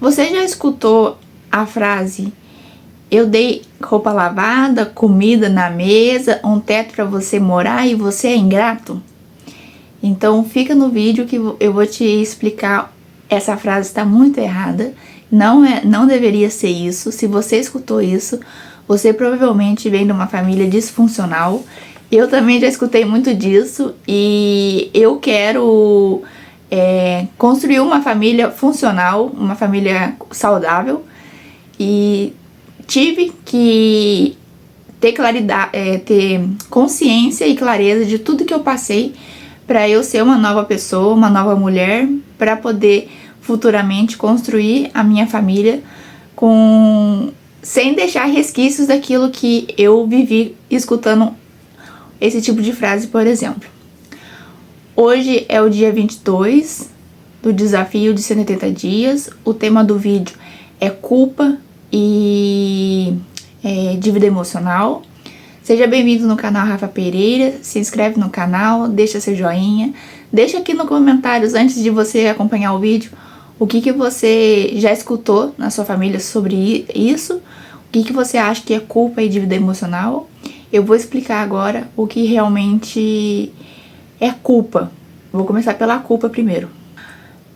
Você já escutou a frase: eu dei roupa lavada, comida na mesa, um teto para você morar e você é ingrato? Então fica no vídeo que eu vou te explicar. Essa frase está muito errada. Não deveria ser isso. Se você escutou isso, você provavelmente vem de uma família disfuncional. Eu também já escutei muito disso e eu quero construir uma família funcional, uma família saudável, e tive que ter claridade, ter consciência e clareza de tudo que eu passei para eu ser uma nova pessoa, uma nova mulher, para poder futuramente construir a minha família sem deixar resquícios daquilo que eu vivi escutando esse tipo de frase, por exemplo. Hoje é o dia 22 do desafio de 180 dias. O tema do vídeo é culpa e dívida emocional. Seja bem-vindo no canal Rafa Pereira, se inscreve no canal, deixa seu joinha, deixa aqui nos comentários, antes de você acompanhar o vídeo, o que você já escutou na sua família sobre isso, o que você acha que é culpa e dívida emocional. Eu vou explicar agora o que realmente é culpa. Vou começar pela culpa primeiro.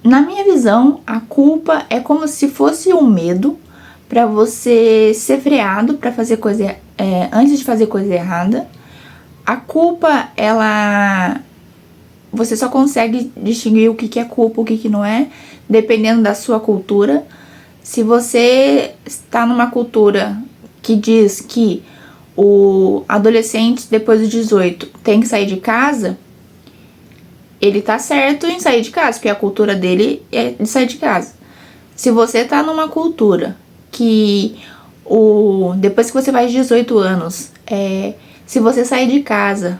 Na minha visão, a culpa é como se fosse um medo para você ser freado para fazer coisa antes de fazer coisa errada. A culpa, você só consegue distinguir o que é culpa, o que não é, dependendo da sua cultura. Se você está numa cultura que diz que o adolescente depois dos 18 tem que sair de casa, ele tá certo em sair de casa, porque a cultura dele é de sair de casa. Se você tá numa cultura que depois que você faz 18 anos, se você sair de casa,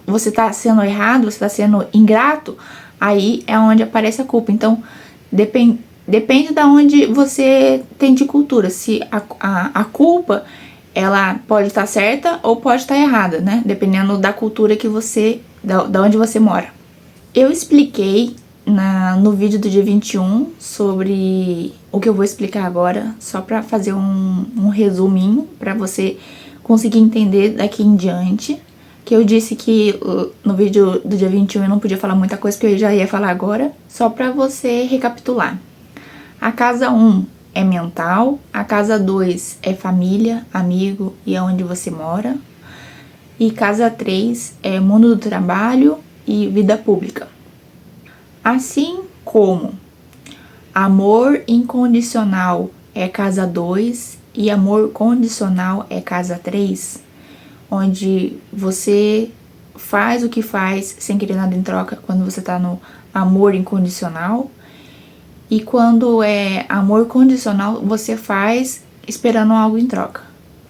você tá sendo errado, você tá sendo ingrato, aí é onde aparece a culpa. Então, depende da onde você tem de cultura. Se a culpa, ela pode estar certa ou pode estar errada, né? Dependendo da cultura que da onde você mora. Eu expliquei no vídeo do dia 21 sobre o que eu vou explicar agora, só para fazer um resuminho para você conseguir entender daqui em diante. Que eu disse que no vídeo do dia 21 eu não podia falar muita coisa, que eu já ia falar agora, só para você recapitular. A casa 1 é mental, a casa 2 é família, amigo e é onde você mora, e casa 3 é mundo do trabalho e vida pública. Assim como amor incondicional é casa 2 e amor condicional é casa 3, onde você faz o que faz sem querer nada em troca quando você tá no amor incondicional, e quando é amor condicional você faz esperando algo em troca.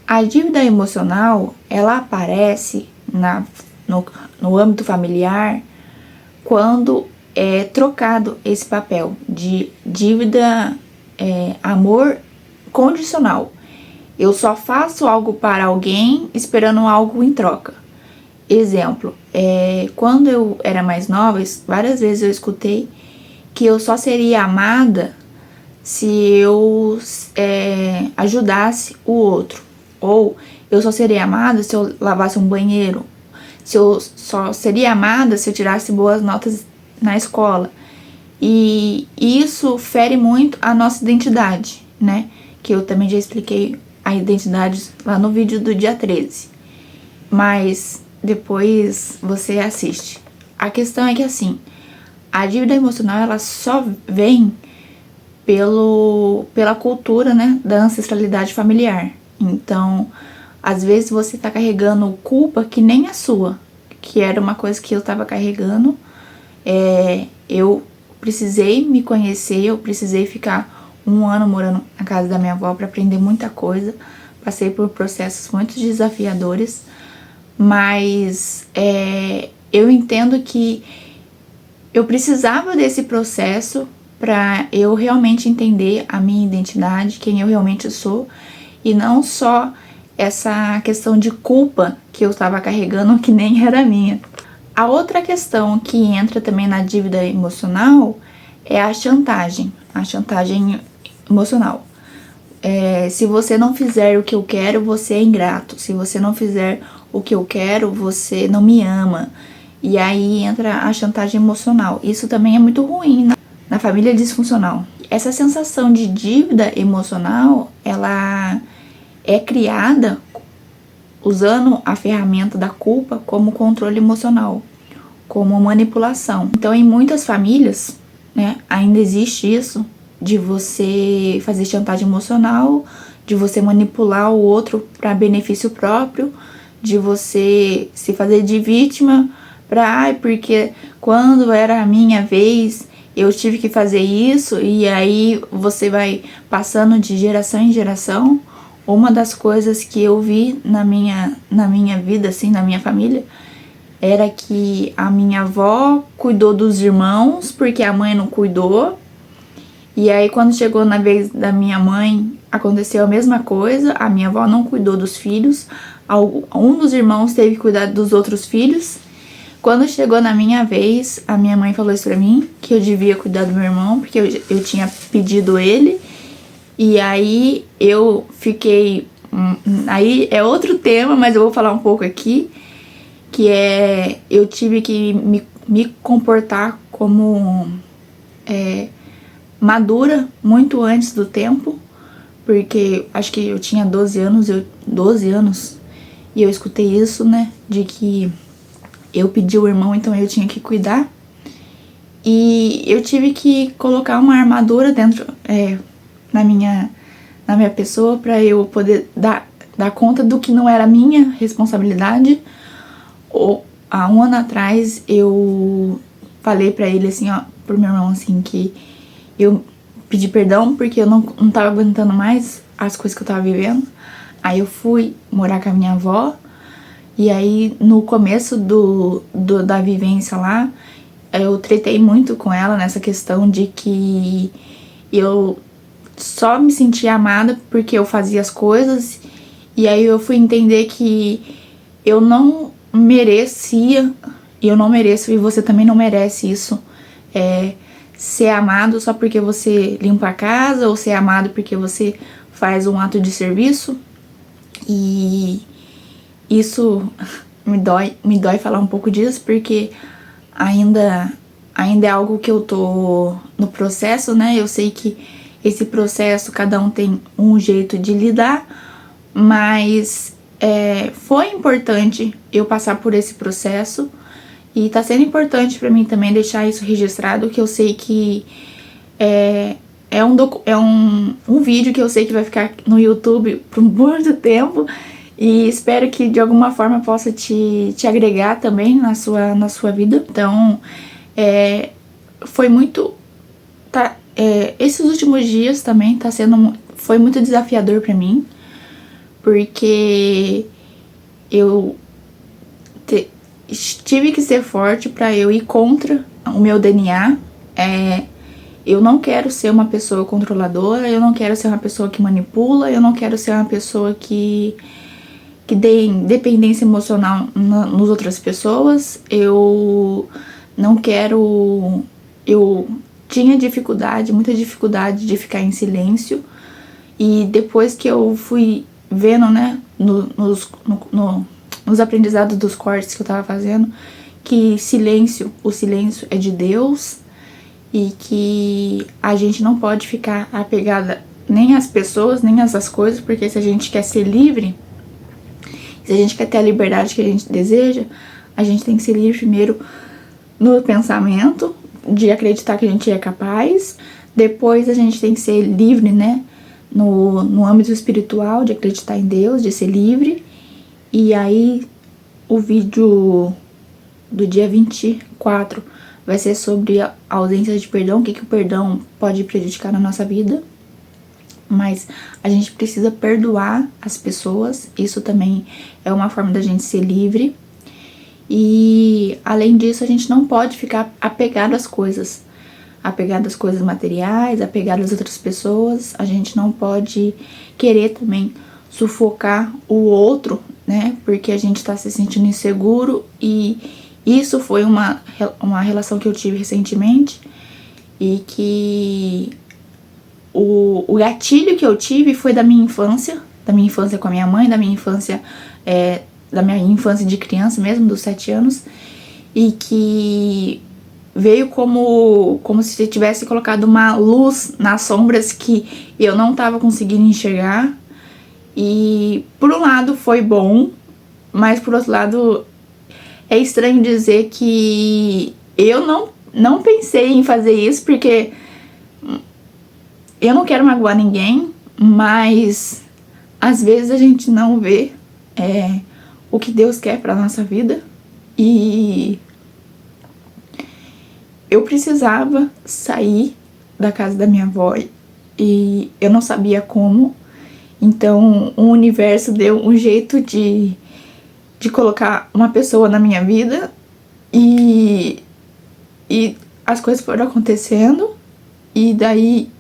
A dívida emocional, ela aparece no âmbito familiar quando é trocado esse papel de dívida, amor condicional. Eu só faço algo para alguém esperando algo em troca. Exemplo, quando eu era mais nova, várias vezes eu escutei que eu só seria amada se eu ajudasse o outro. Ou eu só seria amada se eu lavasse um banheiro. Se eu só seria amada se eu tirasse boas notas na escola. E isso fere muito a nossa identidade, né? Que eu também já expliquei a identidade lá no vídeo do dia 13. Mas depois você assiste. A questão é que, assim, a dívida emocional, ela só vem pela cultura, né, da ancestralidade familiar. Então, às vezes você tá carregando culpa que nem a sua, que era uma coisa que eu tava carregando. Eu precisei me conhecer, eu precisei ficar 1 ano morando na casa da minha avó para aprender muita coisa. Passei por processos muito desafiadores, mas eu entendo que eu precisava desse processo para eu realmente entender a minha identidade, quem eu realmente sou, e não só essa questão de culpa que eu estava carregando que nem era minha. A outra questão que entra também na dívida emocional é a chantagem emocional. Se você não fizer o que eu quero, você é ingrato. Se você não fizer o que eu quero, você não me ama. E aí entra a chantagem emocional. Isso também é muito ruim na família disfuncional. Essa sensação de dívida emocional, ela é criada usando a ferramenta da culpa como controle emocional, como manipulação. Então, em muitas famílias, né, ainda existe isso de você fazer chantagem emocional, de você manipular o outro para benefício próprio, de você se fazer de vítima para, porque quando era a minha vez, eu tive que fazer isso, e aí você vai passando de geração em geração. Uma das coisas que eu vi na minha vida, assim, na minha família, era que a minha avó cuidou dos irmãos porque a mãe não cuidou. E aí, quando chegou na vez da minha mãe, aconteceu a mesma coisa. A minha avó não cuidou dos filhos. Um dos irmãos teve que cuidar dos outros filhos. Quando chegou na minha vez, a minha mãe falou isso pra mim, que eu devia cuidar do meu irmão, porque eu tinha pedido ele. E aí, eu fiquei... Aí é outro tema, mas eu vou falar um pouco aqui. Que é... Eu tive que me comportar como... madura muito antes do tempo, porque acho que eu tinha 12 anos, e eu escutei isso, né, de que eu pedi o irmão, então eu tinha que cuidar, e eu tive que colocar uma armadura dentro, na minha pessoa, para eu poder dar conta do que não era minha responsabilidade. Há um ano atrás, eu falei pra ele assim, ó, pro meu irmão assim, que eu pedi perdão porque eu não tava aguentando mais as coisas que eu tava vivendo. Aí eu fui morar com a minha avó. E aí no começo da vivência lá, eu tretei muito com ela nessa questão de que eu só me sentia amada porque eu fazia as coisas. E aí eu fui entender que eu não merecia, e eu não mereço, e você também não merece isso, ser amado só porque você limpa a casa, ou ser amado porque você faz um ato de serviço. E isso me dói falar um pouco disso, porque ainda é algo que eu tô no processo, né? Eu sei que esse processo, cada um tem um jeito de lidar, mas foi importante eu passar por esse processo. E tá sendo importante pra mim também deixar isso registrado, que eu sei que é um vídeo que eu sei que vai ficar no YouTube por muito tempo. E espero que de alguma forma possa te agregar também na sua vida. Então, foi muito... esses últimos dias também foi muito desafiador pra mim, porque eu tive que ser forte pra eu ir contra o meu DNA. Eu não quero ser uma pessoa controladora, eu não quero ser uma pessoa que manipula, eu não quero ser uma pessoa que dê dependência emocional nas outras pessoas. Eu não quero... Eu tinha muita dificuldade de ficar em silêncio. E depois que eu fui vendo, né, nos aprendizados dos cortes que eu tava fazendo, que o silêncio é de Deus, e que a gente não pode ficar apegada nem às pessoas, nem às coisas, porque se a gente quer ser livre, se a gente quer ter a liberdade que a gente deseja, a gente tem que ser livre primeiro no pensamento, de acreditar que a gente é capaz. Depois a gente tem que ser livre, né, no âmbito espiritual, de acreditar em Deus, de ser livre. E aí o vídeo do dia 24 vai ser sobre a ausência de perdão, o que o perdão pode prejudicar na nossa vida. Mas a gente precisa perdoar as pessoas, isso também é uma forma da gente ser livre. E além disso, a gente não pode ficar apegado às coisas materiais, apegado às outras pessoas. A gente não pode querer também sufocar o outro, né, porque a gente tá se sentindo inseguro. E isso foi uma relação que eu tive recentemente, e que o gatilho que eu tive foi da minha infância com a minha mãe, da minha infância de criança mesmo, dos 7 anos, e que veio como se tivesse colocado uma luz nas sombras que eu não estava conseguindo enxergar. E por um lado foi bom, mas por outro lado é estranho dizer que eu não pensei em fazer isso, porque eu não quero magoar ninguém, mas às vezes a gente não vê o que Deus quer pra nossa vida. E eu precisava sair da casa da minha avó e eu não sabia como. Então o universo deu um jeito de colocar uma pessoa na minha vida e as coisas foram acontecendo. E daí,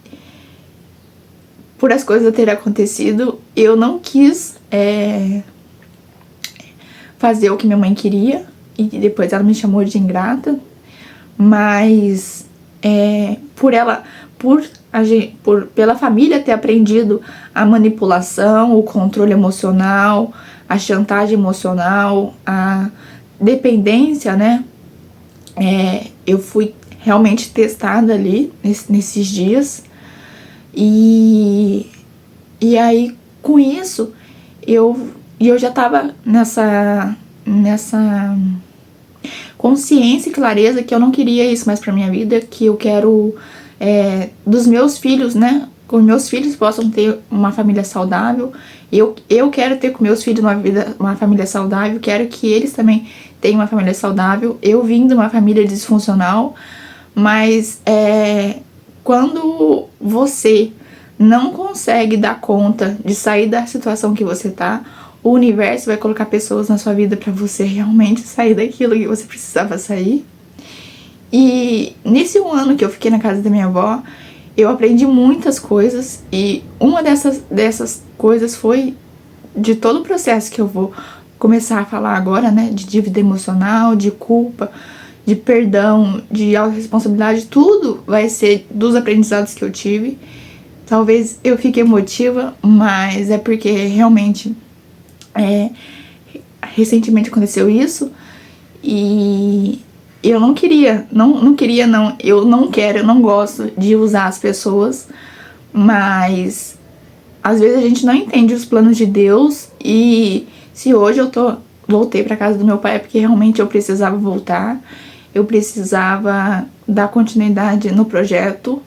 por as coisas terem acontecido, eu não quis fazer o que minha mãe queria, e depois ela me chamou de ingrata. Mas pela família ter aprendido a manipulação, o controle emocional, a chantagem emocional, a dependência, né? Eu fui realmente testada ali nesses dias. E aí, com isso, eu já tava nessa consciência e clareza que eu não queria isso mais pra minha vida, que eu quero dos meus filhos, né? Que os meus filhos possam ter uma família saudável. Eu quero ter com meus filhos uma família saudável, quero que eles também tenham uma família saudável. Eu vim de uma família disfuncional, mas quando você não consegue dar conta de sair da situação que você tá, o universo vai colocar pessoas na sua vida pra você realmente sair daquilo que você precisava sair. E nesse 1 ano que eu fiquei na casa da minha avó, eu aprendi muitas coisas, e uma dessas coisas foi de todo o processo que eu vou começar a falar agora, né? De dívida emocional, de culpa, de perdão, de autorresponsabilidade. Tudo vai ser dos aprendizados que eu tive. Talvez eu fique emotiva, mas é porque realmente recentemente aconteceu isso. E eu não queria, eu não quero, eu não gosto de usar as pessoas, mas às vezes a gente não entende os planos de Deus. E se hoje voltei pra casa do meu pai é porque realmente eu precisava voltar, eu precisava dar continuidade no projeto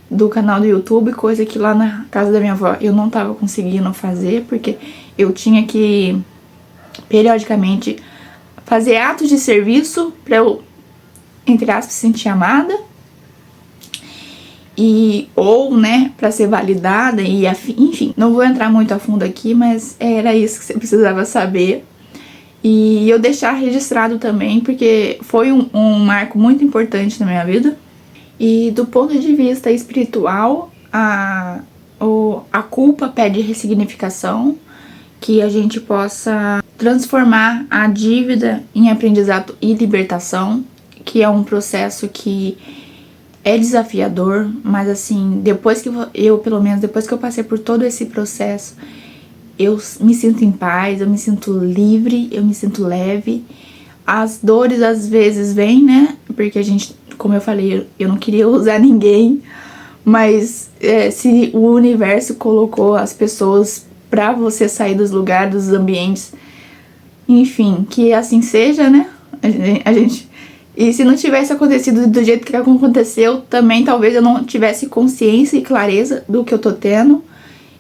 do canal do YouTube, coisa que lá na casa da minha avó eu não tava conseguindo fazer, porque eu tinha que periodicamente fazer atos de serviço pra eu, entre aspas, sentir amada, né, pra ser validada, e enfim, não vou entrar muito a fundo aqui, mas era isso que você precisava saber. E eu deixar registrado também, porque foi um marco muito importante na minha vida. E do ponto de vista espiritual, a culpa pede ressignificação, que a gente possa transformar a dívida em aprendizado e libertação, que é um processo que é desafiador, mas assim, depois que eu passei por todo esse processo, eu me sinto em paz, eu me sinto livre, eu me sinto leve. As dores às vezes vêm, né? Porque a gente, como eu falei, eu não queria usar ninguém, mas se o universo colocou as pessoas pra você sair dos lugares, dos ambientes, enfim, que assim seja, né? E se não tivesse acontecido do jeito que aconteceu, também talvez eu não tivesse consciência e clareza do que eu tô tendo.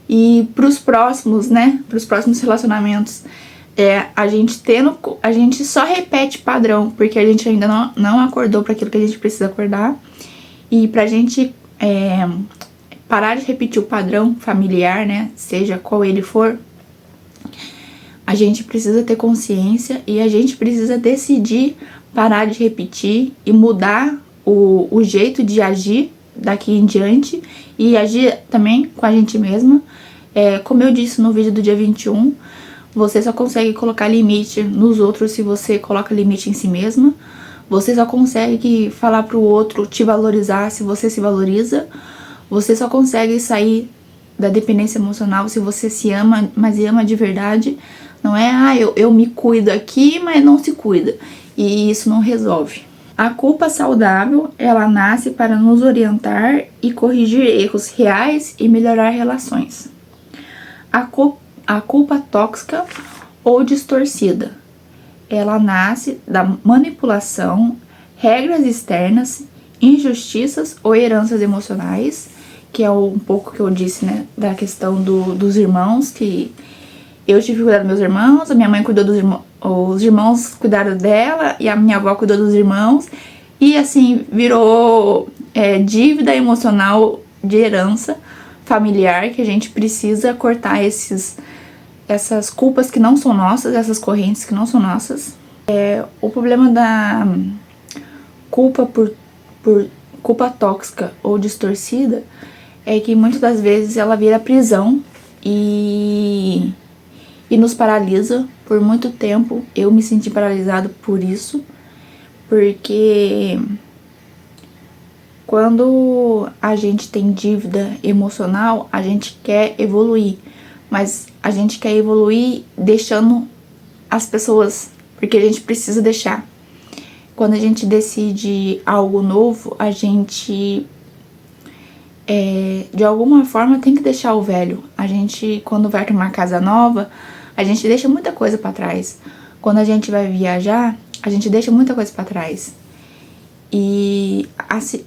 E pros próximos, né? Pros próximos relacionamentos, a gente só repete padrão, porque a gente ainda não acordou para aquilo que a gente precisa acordar. E pra gente parar de repetir o padrão familiar, né? Seja qual ele for, a gente precisa ter consciência e a gente precisa decidir parar de repetir e mudar o jeito de agir daqui em diante, e agir também com a gente mesma. Como eu disse no vídeo do dia 21, você só consegue colocar limite nos outros se você coloca limite em si mesma. Você só consegue falar pro outro te valorizar se você se valoriza. Você só consegue sair da dependência emocional se você se ama, mas ama de verdade. Não é, eu me cuido aqui, mas não se cuida. E isso não resolve. A culpa saudável, ela nasce para nos orientar e corrigir erros reais e melhorar relações. A culpa tóxica ou distorcida, ela nasce da manipulação, regras externas, injustiças ou heranças emocionais, que é um pouco que eu disse, né, da questão dos irmãos, que eu tive que cuidar dos meus irmãos, a minha mãe cuidou dos irmãos, os irmãos cuidaram dela e a minha avó cuidou dos irmãos, e assim, virou dívida emocional de herança familiar, que a gente precisa cortar essas culpas que não são nossas, essas correntes que não são nossas. O problema da culpa por culpa tóxica ou distorcida é que muitas das vezes ela vira prisão e nos paralisa. Por muito tempo eu me senti paralisado por isso, porque quando a gente tem dívida emocional, a gente quer evoluir, mas a gente quer evoluir deixando as pessoas, porque a gente precisa deixar. Quando a gente decide algo novo, a gente de alguma forma tem que deixar o velho. A gente, quando vai pra uma casa nova, a gente deixa muita coisa pra trás. Quando a gente vai viajar, a gente deixa muita coisa pra trás. E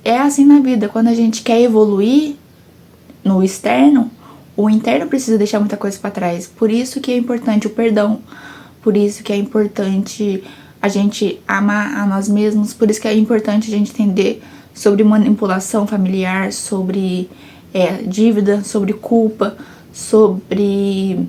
é assim na vida. Quando a gente quer evoluir no externo, o interno precisa deixar muita coisa pra trás. Por isso que é importante o perdão. Por isso que é importante a gente amar a nós mesmos. Por isso que é importante a gente entender sobre manipulação familiar, sobre dívida, sobre culpa, sobre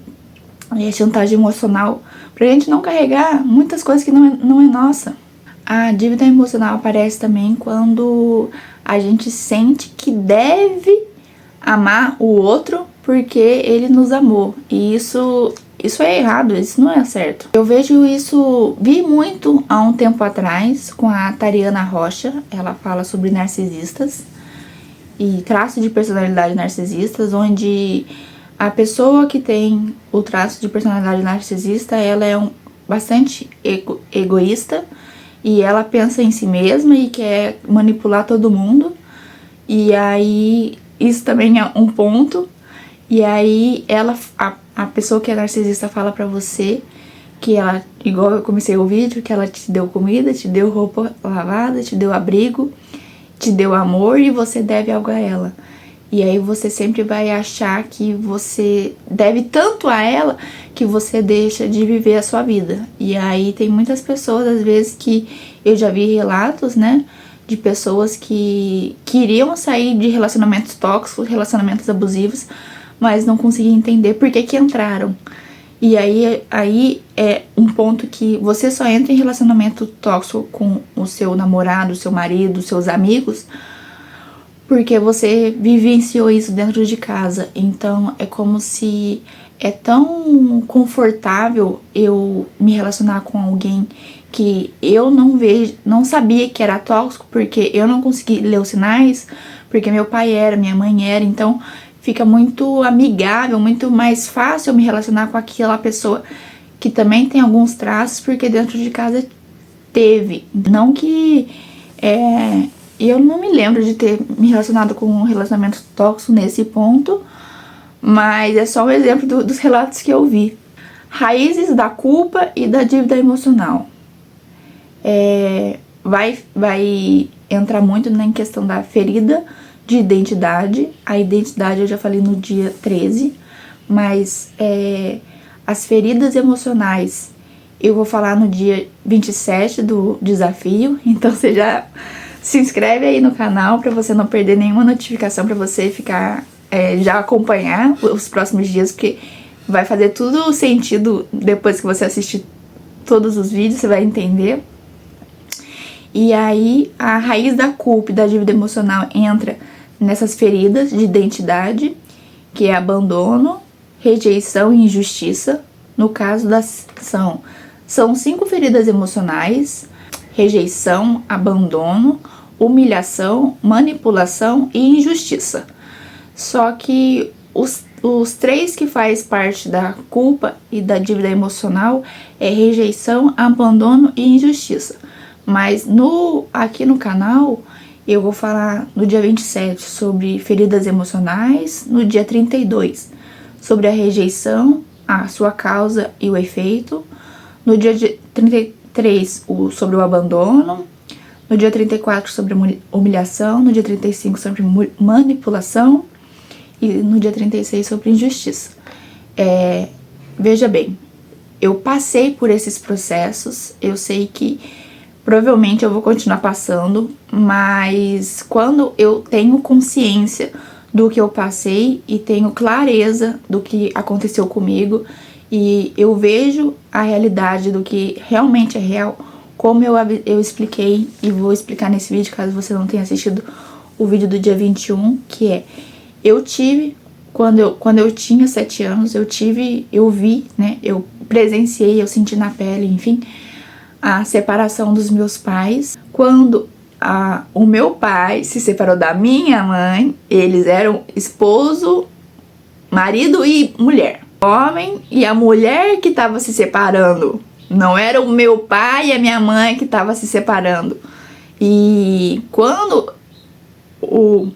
chantagem emocional, pra gente não carregar muitas coisas que não é nossa. A dívida emocional aparece também quando a gente sente que deve amar o outro porque ele nos amou. E isso é errado, isso não é certo. Eu vi muito há um tempo atrás com a Tariana Rocha. Ela fala sobre narcisistas e traços de personalidade narcisistas, onde a pessoa que tem o traço de personalidade narcisista, ela é bastante egoísta e ela pensa em si mesma e quer manipular todo mundo. E aí, isso também é um ponto. E aí, a pessoa que é narcisista fala pra você que ela, igual eu comecei o vídeo, que ela te deu comida, te deu roupa lavada, te deu abrigo, te deu amor e você deve algo a ela. E aí você sempre vai achar que você deve tanto a ela que você deixa de viver a sua vida. E aí tem muitas pessoas, às vezes, que eu já vi relatos, né, de pessoas que queriam sair de relacionamentos tóxicos, relacionamentos abusivos, mas não conseguiam entender por que entraram. E aí é um ponto que você só entra em relacionamento tóxico com o seu namorado, o seu marido, os seus amigos, porque você vivenciou isso dentro de casa. Então é como se é tão confortável eu me relacionar com alguém que eu não sabia que era tóxico, porque eu não consegui ler os sinais, porque meu pai era, minha mãe era, então fica muito amigável, muito mais fácil eu me relacionar com aquela pessoa que também tem alguns traços, porque dentro de casa teve. Não que eu não me lembro de ter me relacionado com um relacionamento tóxico nesse ponto, mas é só um exemplo dos relatos que eu vi. Raízes da culpa e da dívida emocional. Vai entrar muito na questão da ferida de identidade. A identidade eu já falei no dia 13, mas as feridas emocionais eu vou falar no dia 27 do desafio, então você já se inscreve aí no canal para você não perder nenhuma notificação, para você ficar já acompanhar os próximos dias, porque vai fazer tudo sentido depois que você assistir todos os vídeos, você vai entender. E aí a raiz da culpa e da dívida emocional entra nessas feridas de identidade, que é abandono, rejeição e injustiça. No caso são 5 feridas emocionais: rejeição, abandono, humilhação, manipulação e injustiça. Só que os três que faz parte da culpa e da dívida emocional é rejeição, abandono e injustiça. Mas aqui no canal eu vou falar no dia 27 sobre feridas emocionais, no dia 32 sobre a rejeição, a sua causa e o efeito, no dia 33 sobre o abandono, no dia 34 sobre humilhação, no dia 35 sobre manipulação e no dia 36 sobre injustiça. Veja bem, eu passei por esses processos, eu sei que provavelmente eu vou continuar passando, mas quando eu tenho consciência do que eu passei e tenho clareza do que aconteceu comigo e eu vejo a realidade do que realmente é real, como eu expliquei e vou explicar nesse vídeo, caso você não tenha assistido o vídeo do dia 21, que é, eu tive, quando eu tinha 7 anos, eu vi, né, eu presenciei, eu senti na pele, enfim, a separação dos meus pais. Quando o meu pai se separou da minha mãe, eles eram esposo, marido e mulher. O homem e a mulher que estava se separando. Não era o meu pai e a minha mãe que estavam se separando. E quando o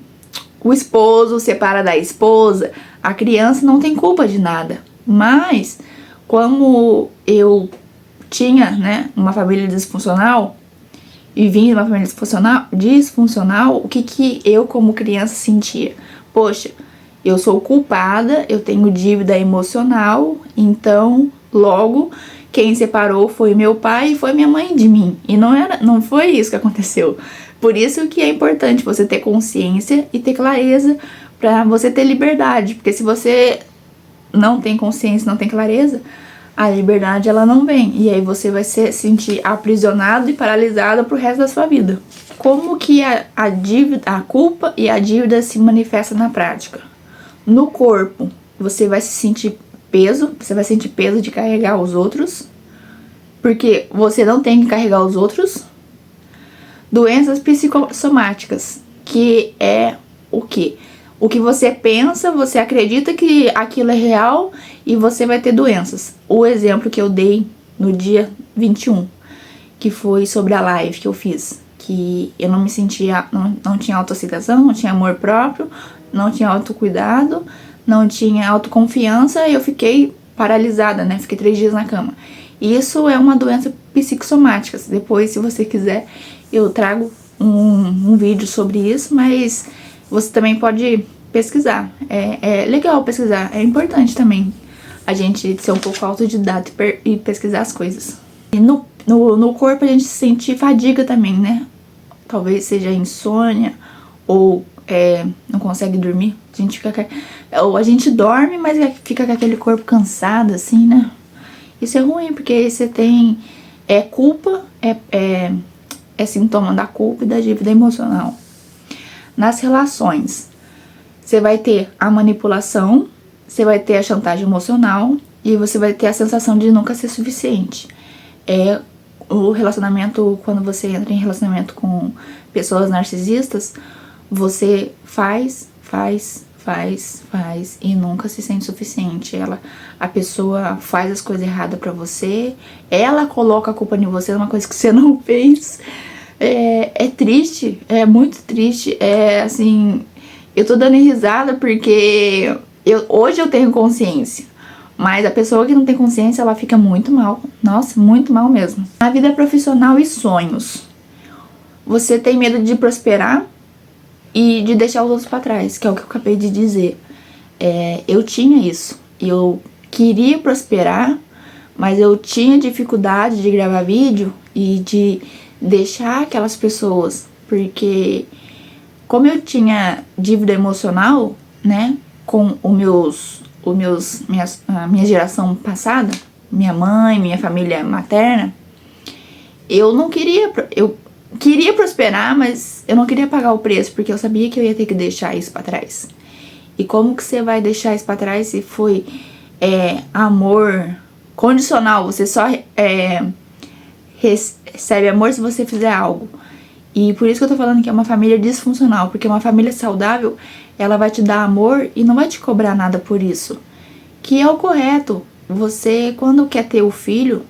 esposo separa da esposa, a criança não tem culpa de nada. Mas, como eu tinha, né, uma família disfuncional, e vim de uma família disfuncional, o que eu como criança sentia? Poxa, eu sou culpada, eu tenho dívida emocional, então logo quem separou foi meu pai e foi minha mãe de mim. E não foi isso que aconteceu. Por isso que é importante você ter consciência e ter clareza para você ter liberdade, porque se você não tem consciência, não tem clareza, a liberdade ela não vem, e aí você vai se sentir aprisionado e paralisado pro resto da sua vida. Como que a dívida, a culpa e a dívida se manifesta na prática? No corpo, você vai se sentir peso, você vai sentir peso de carregar os outros, porque você não tem que carregar os outros. Doenças psicossomáticas, que é o quê? O que você pensa, você acredita que aquilo é real e você vai ter doenças. O exemplo que eu dei no dia 21, que foi sobre a live que eu fiz, que eu não me sentia, não tinha autoaceitação, não tinha amor próprio, não tinha autocuidado, não tinha autoconfiança e eu fiquei paralisada, né? Fiquei 3 dias na cama. Isso é uma doença psicossomática. Depois, se você quiser, eu trago um vídeo sobre isso, mas você também pode pesquisar. É legal pesquisar, é importante também a gente ser um pouco autodidata e pesquisar as coisas. E no corpo a gente sente fadiga também, né? Talvez seja insônia ou não consegue dormir. Ou a gente dorme, mas fica com aquele corpo cansado, assim, né? Isso é ruim, porque você tem culpa, é sintoma da culpa e da dívida emocional. Nas relações, você vai ter a manipulação, você vai ter a chantagem emocional e você vai ter a sensação de nunca ser suficiente. O relacionamento, quando você entra em relacionamento com pessoas narcisistas, você faz e nunca se sente suficiente. A pessoa faz as coisas erradas pra você, ela coloca a culpa em você, numa coisa que você não fez. É triste, é muito triste. Assim, eu tô dando risada porque hoje eu tenho consciência, mas a pessoa que não tem consciência, ela fica muito mal. Nossa, muito mal mesmo. Na vida profissional e sonhos, você tem medo de prosperar e de deixar os outros pra trás, que é o que eu acabei de dizer. Eu tinha isso. Eu queria prosperar, mas eu tinha dificuldade de gravar vídeo e de deixar aquelas pessoas, porque como eu tinha dívida emocional, né, com a minha geração passada, minha mãe, minha família materna, eu queria prosperar, mas eu não queria pagar o preço, porque eu sabia que eu ia ter que deixar isso pra trás. E como que você vai deixar isso pra trás se foi amor condicional? Você só recebe amor se você fizer algo. E por isso que eu tô falando que é uma família disfuncional, porque uma família saudável ela vai te dar amor e não vai te cobrar nada por isso, que é o correto. Você, quando quer ter o filho,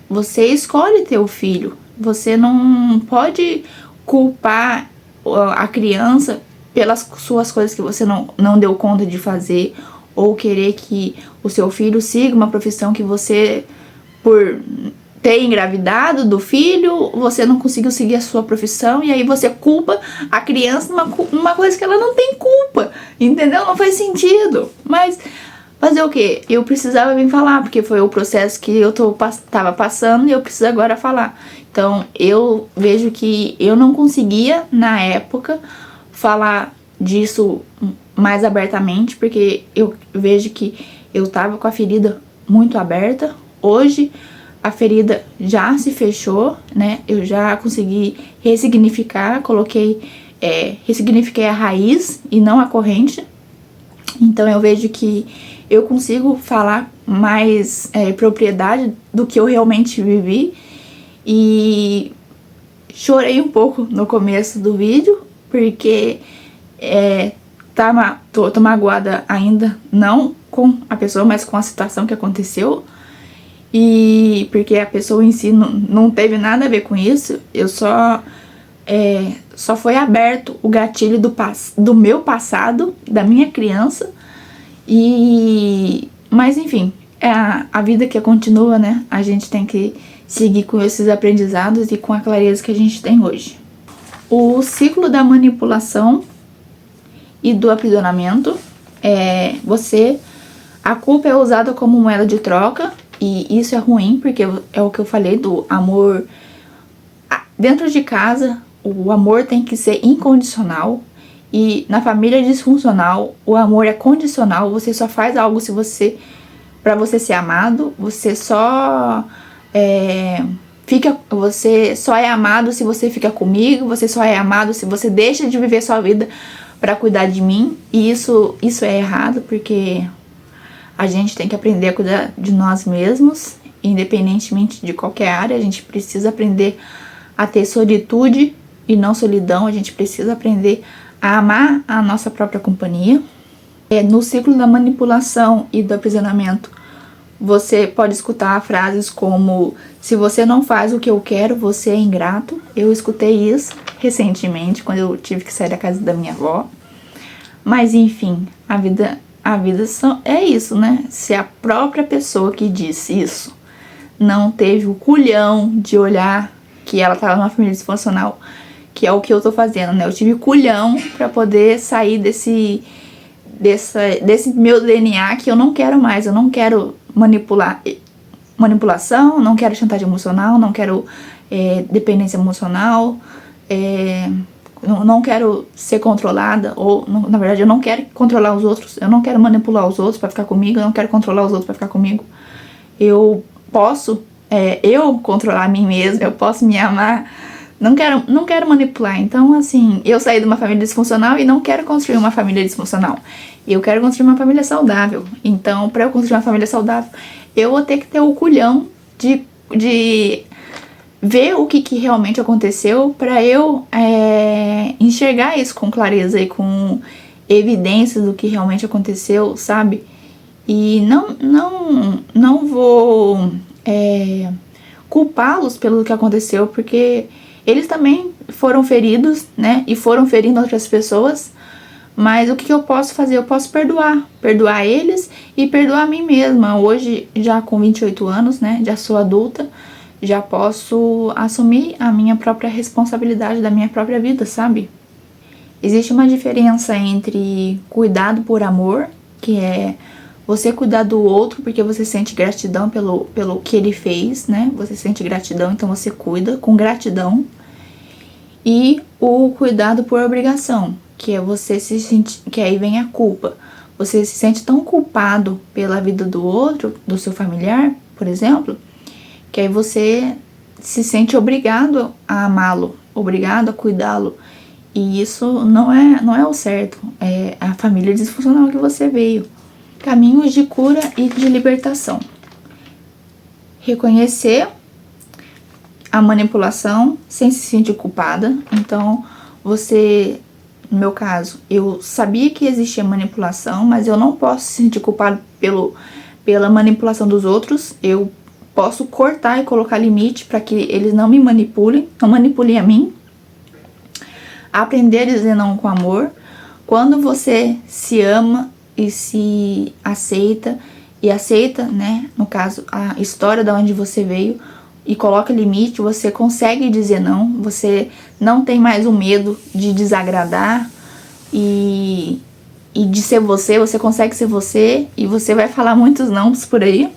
você escolhe ter o filho. Você não pode culpar a criança pelas suas coisas que você não deu conta de fazer, ou querer que o seu filho siga uma profissão que você, por ter engravidado do filho, você não conseguiu seguir a sua profissão, e aí você culpa a criança numa coisa que ela não tem culpa, entendeu? Não faz sentido. Mas fazer o quê? Eu precisava vir falar, porque foi o processo que eu tava passando e eu preciso agora falar. Então, eu vejo que eu não conseguia, na época, falar disso mais abertamente, porque eu vejo que eu tava com a ferida muito aberta. Hoje, a ferida já se fechou, né? Eu já consegui ressignificar, ressignifiquei a raiz e não a corrente. Então, eu vejo que eu consigo falar mais propriedade do que eu realmente vivi. E chorei um pouco no começo do vídeo, porque tô magoada ainda, não com a pessoa, mas com a situação que aconteceu. E porque a pessoa em si não teve nada a ver com isso, eu só foi aberto o gatilho do meu passado, da minha criança. Mas enfim, é a vida que continua, né? A gente tem que seguir com esses aprendizados e com a clareza que a gente tem hoje. O ciclo da manipulação e do aprisionamento a culpa é usada como moeda de troca, e isso é ruim, porque é o que eu falei do amor. Dentro de casa, o amor tem que ser incondicional. E na família disfuncional, o amor é condicional. Você só faz algo pra você ser amado. Você só você só é amado se você fica comigo. Você só é amado se você deixa de viver sua vida pra cuidar de mim. E isso é errado, porque a gente tem que aprender a cuidar de nós mesmos, independentemente de qualquer área. A gente precisa aprender a ter solitude e não solidão. A gente precisa aprender a amar a nossa própria companhia. No ciclo da manipulação e do aprisionamento, você pode escutar frases como: se você não faz o que eu quero, você é ingrato. Eu escutei isso recentemente, quando eu tive que sair da casa da minha avó. Mas enfim, a vida é isso, né? Se a própria pessoa que disse isso não teve o culhão de olhar que ela estava numa família disfuncional, que é o que eu tô fazendo, né? Eu tive culhão pra poder sair desse meu DNA que eu não quero mais. Eu não quero manipulação, não quero chantagem emocional, não quero dependência emocional, não quero ser controlada, ou na verdade eu não quero controlar os outros, eu não quero manipular os outros pra ficar comigo, eu não quero controlar os outros pra ficar comigo. Eu posso eu controlar a mim mesma, eu posso me amar. Não quero manipular. Então, assim, eu saí de uma família disfuncional e não quero construir uma família disfuncional. Eu quero construir uma família saudável. Então, para eu construir uma família saudável, eu vou ter que ter o culhão de ver o que realmente aconteceu, para eu enxergar isso com clareza e com evidências do que realmente aconteceu, sabe? E não vou culpá-los pelo que aconteceu, porque eles também foram feridos, né? E foram ferindo outras pessoas. Mas o que eu posso fazer? Eu posso perdoar eles e perdoar a mim mesma. Hoje, já com 28 anos, né? Já sou adulta, já posso assumir a minha própria responsabilidade da minha própria vida, sabe? Existe uma diferença entre cuidado por amor, que é você cuidar do outro porque você sente gratidão pelo que ele fez, né? Você sente gratidão, então você cuida com gratidão. E o cuidado por obrigação, que é você se sentir, que aí vem a culpa. Você se sente tão culpado pela vida do outro, do seu familiar, por exemplo, que aí você se sente obrigado a amá-lo, obrigado a cuidá-lo. E isso não é o certo. É a família disfuncional que você veio. Caminhos de cura e de libertação. Reconhecer a manipulação sem se sentir culpada. Então, você no meu caso, eu sabia que existia manipulação, mas eu não posso se sentir culpado pela manipulação dos outros. Eu posso cortar e colocar limite para que eles não me manipulem, não manipulem a mim. Aprender a dizer não com amor. Quando você se ama e se aceita, né, no caso, a história de onde você veio, e coloca limite, você consegue dizer não, você não tem mais o medo de desagradar e de ser você consegue ser você, e você vai falar muitos nãos por aí.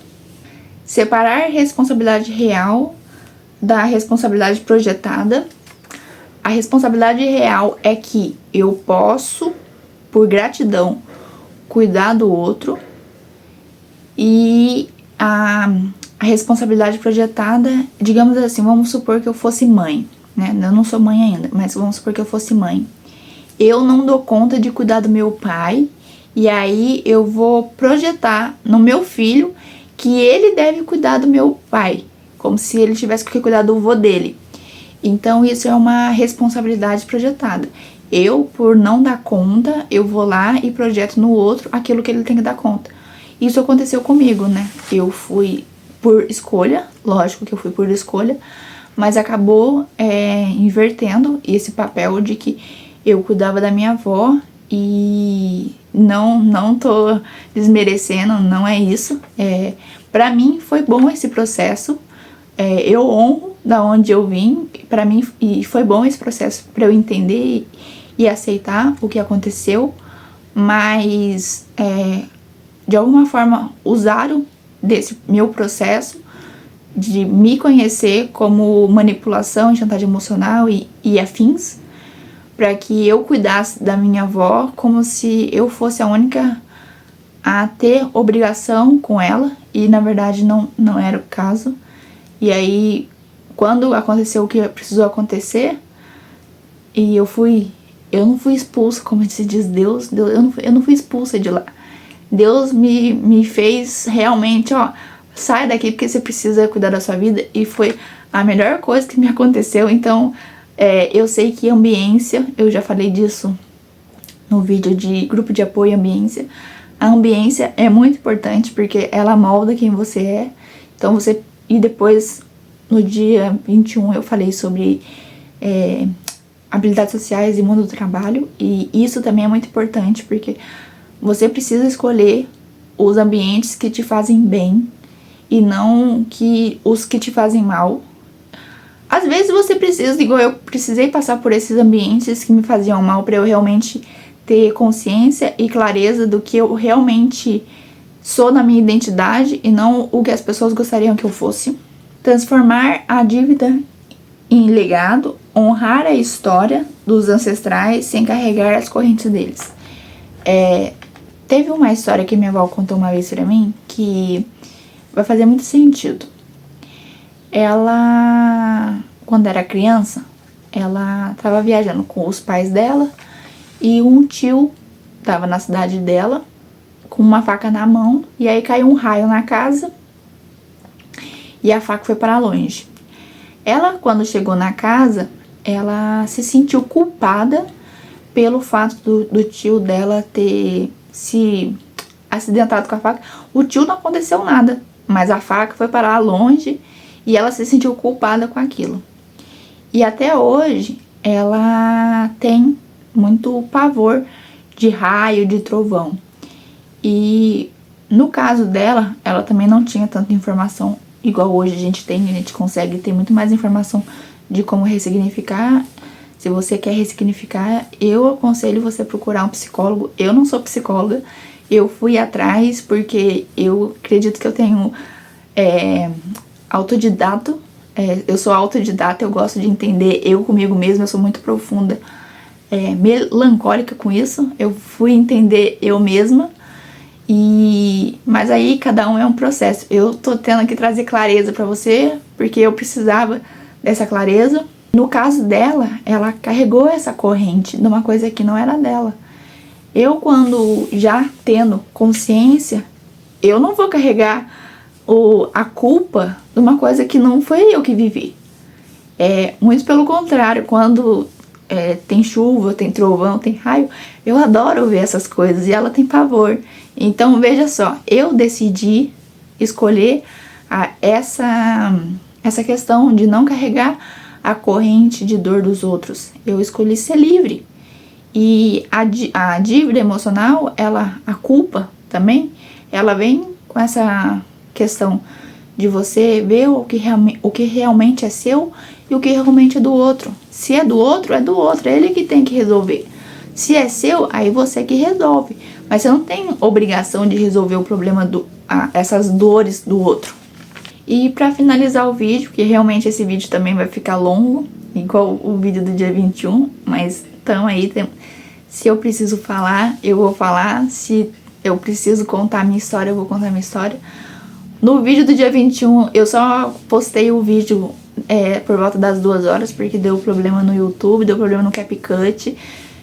Separar responsabilidade real da responsabilidade projetada. A responsabilidade real é que eu posso, por gratidão, cuidar do outro, e a responsabilidade projetada, digamos assim, vamos supor que eu fosse mãe, né? Eu não sou mãe ainda, mas vamos supor que eu fosse mãe. Eu não dou conta de cuidar do meu pai, e aí eu vou projetar no meu filho que ele deve cuidar do meu pai, como se ele tivesse que cuidar do vô dele. Então isso é uma responsabilidade projetada. Eu, por não dar conta, eu vou lá e projeto no outro aquilo que ele tem que dar conta. Isso aconteceu comigo, né? Eu fui por escolha, lógico que eu fui por escolha, mas acabou invertendo esse papel de que eu cuidava da minha avó, e não tô desmerecendo, não é isso. Pra mim foi bom esse processo, eu honro da onde eu vim, pra mim, e foi bom esse processo pra eu entender e aceitar o que aconteceu, mas de alguma forma usaram desse meu processo de me conhecer como manipulação e chantagem emocional e afins, para que eu cuidasse da minha avó como se eu fosse a única a ter obrigação com ela, e na verdade não era o caso. E aí, quando aconteceu o que precisou acontecer, e eu não fui expulsa, como se diz, eu não fui expulsa de lá. Deus me fez realmente, ó, sai daqui porque você precisa cuidar da sua vida, e foi a melhor coisa que me aconteceu. Então, eu sei que ambiência, eu já falei disso no vídeo de grupo de apoio e ambiência. A ambiência é muito importante porque ela molda quem você é. Então e depois, no dia 21, eu falei sobre habilidades sociais e mundo do trabalho, e isso também é muito importante porque você precisa escolher os ambientes que te fazem bem e não os que te fazem mal. Às vezes você precisa, igual eu precisei passar por esses ambientes que me faziam mal para eu realmente ter consciência e clareza do que eu realmente sou na minha identidade e não o que as pessoas gostariam que eu fosse. Transformar a dívida em legado, honrar a história dos ancestrais sem carregar as correntes deles. Teve uma história que minha avó contou uma vez pra mim que vai fazer muito sentido. Ela, quando era criança, ela tava viajando com os pais dela, e um tio tava na cidade dela com uma faca na mão, e aí caiu um raio na casa e a faca foi para longe. Ela, quando chegou na casa, ela se sentiu culpada pelo fato do tio dela ter se acidentado com a faca. O tio não aconteceu nada, mas a faca foi parar longe e ela se sentiu culpada com aquilo. E até hoje ela tem muito pavor de raio, de trovão. E no caso dela, ela também não tinha tanta informação igual hoje a gente tem. A gente consegue ter muito mais informação de como ressignificar. Se você quer ressignificar, eu aconselho você procurar um psicólogo. Eu não sou psicóloga, eu fui atrás porque eu acredito que eu tenho autodidato. Eu sou autodidata, eu gosto de entender eu comigo mesma, eu sou muito profunda, melancólica com isso. Eu fui entender eu mesma, mas aí cada um é um processo. Eu tô tendo que trazer clareza pra você, porque eu precisava dessa clareza. No caso dela, ela carregou essa corrente de uma coisa que não era dela. Eu, quando já tendo consciência, eu não vou carregar a culpa de uma coisa que não foi eu que vivi. Muito pelo contrário, quando tem chuva, tem trovão, tem raio. Eu adoro ver essas coisas e ela tem pavor. Então veja só, eu decidi escolher essa questão de não carregar a corrente de dor dos outros. Eu escolhi ser livre. E a dívida emocional, a culpa também, ela vem com essa questão de você ver o que realmente é seu e o que realmente é do outro. Se é do outro, é do outro, é ele que tem que resolver. Se é seu, aí você que resolve. Mas você não tem obrigação de resolver o problema essas dores do outro. E pra finalizar o vídeo, que realmente esse vídeo também vai ficar longo, igual o vídeo do dia 21, mas então aí, se eu preciso falar, eu vou falar. Se eu preciso contar a minha história, eu vou contar a minha história. No vídeo do dia 21, eu só postei o vídeo por volta das 2 horas, porque deu problema no YouTube, deu problema no CapCut.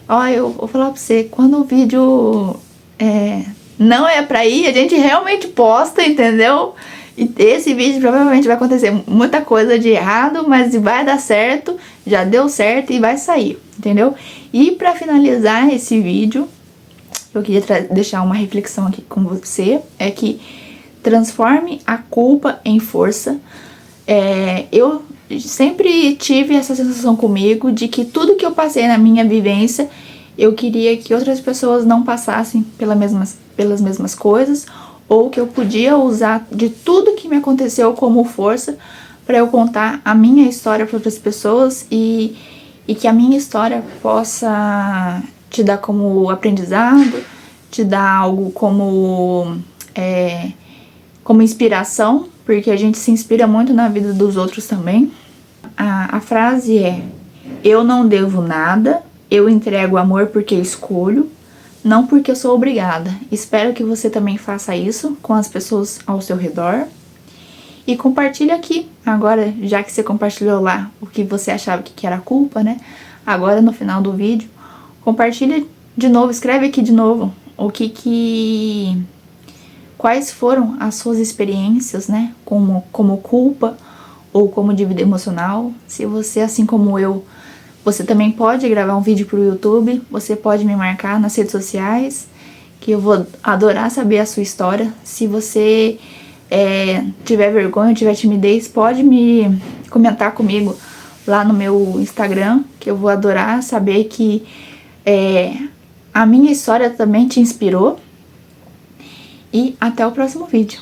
Ó, eu vou falar pra você, quando o vídeo não é pra ir, a gente realmente posta, entendeu? E esse vídeo provavelmente vai acontecer muita coisa de errado, mas vai dar certo, já deu certo e vai sair, entendeu? E pra finalizar esse vídeo, eu queria deixar uma reflexão aqui com você, é que transforme a culpa em força. Eu sempre tive essa sensação comigo de que tudo que eu passei na minha vivência, eu queria que outras pessoas não passassem pelas mesmas coisas, ou que eu podia usar de tudo que me aconteceu como força para eu contar a minha história para outras pessoas e que a minha história possa te dar como aprendizado, te dar algo como inspiração, porque a gente se inspira muito na vida dos outros também. A frase é: eu não devo nada, eu entrego amor porque escolho, não porque eu sou obrigada. Espero que você também faça isso com as pessoas ao seu redor. E compartilha aqui, agora, já que você compartilhou lá o que você achava que era culpa, né? Agora no final do vídeo, compartilha de novo, escreve aqui de novo quais foram as suas experiências, né? Como culpa ou como dívida emocional. Se você, assim como eu, você também pode gravar um vídeo pro YouTube, você pode me marcar nas redes sociais, que eu vou adorar saber a sua história. Se você tiver vergonha, tiver timidez, pode me comentar comigo lá no meu Instagram, que eu vou adorar saber que a minha história também te inspirou. E até o próximo vídeo.